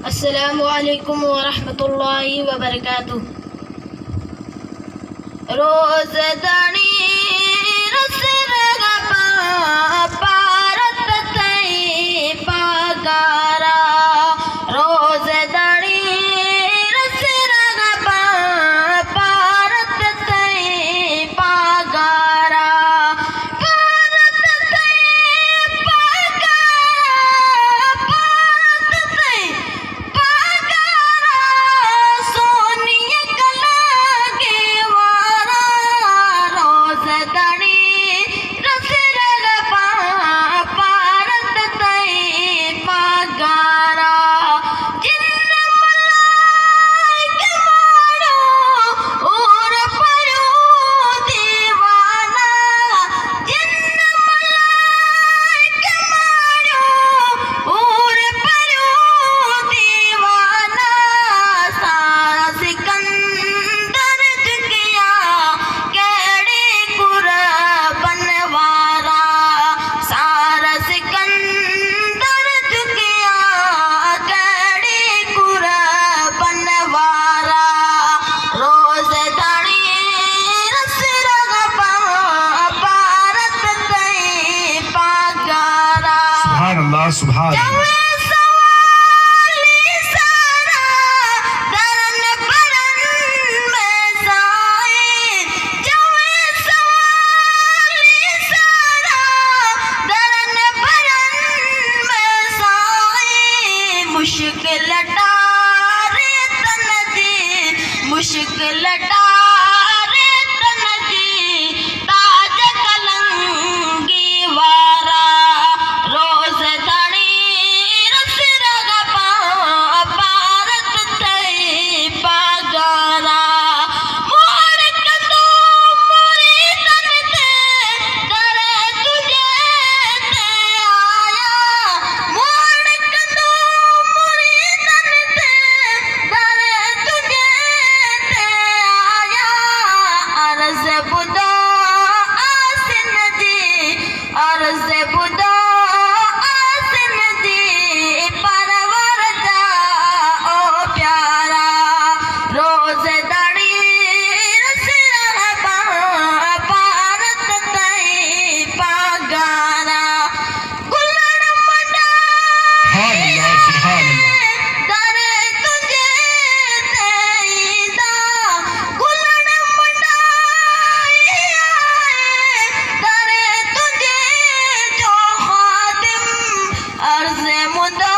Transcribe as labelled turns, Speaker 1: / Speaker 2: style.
Speaker 1: अस्सलामुअलैकुम वरहमतुल्लाहि वबरकातुह। रोज़े धनी पारत तई पगारा, रोज़े धनी पारत तई पगारा, पारत तई पगारा, सोनिया कलागे वारा, रोज़े धनी पारत तई पगारा, जिन्न मलाइक मारो और परो दीवाना, जिन्न मलाइक मारो और परो दीवाना, सारा सिकंदर झुकिया केड़ी कुर्बान वारा, सारा सिकंदर झुकिया केड़ी कुर्बान वारा, रोज़े धनी पारत तई पगारा।
Speaker 2: सुभान अल्लाह, सुभान अल्लाह।
Speaker 1: मुश्किल डारे तन दी, मुश्किल डारे तन दी, ताज कलंगी वारा, रोज़े धनी पारत तई पगारा, मोड़ कंदो मोरी तन ते दरे तुझे ते आया, मोड़ कंदो मोरी तन ते दरे तुझे ते आया, अर्ज़ बुदा आसिन दी, अर्ज़ बुदा आसिन दी, परवर दा ओ प्यारा, रोज़े धनी पारत तई पगारा, गुलड़
Speaker 2: सुभान अल्लाह, सुभान अल्लाह।
Speaker 1: दरे तुझे तेई दा, गुलड़ मंडाई आए, दरे तुझे जो खादिम, अर्ज़ मुदा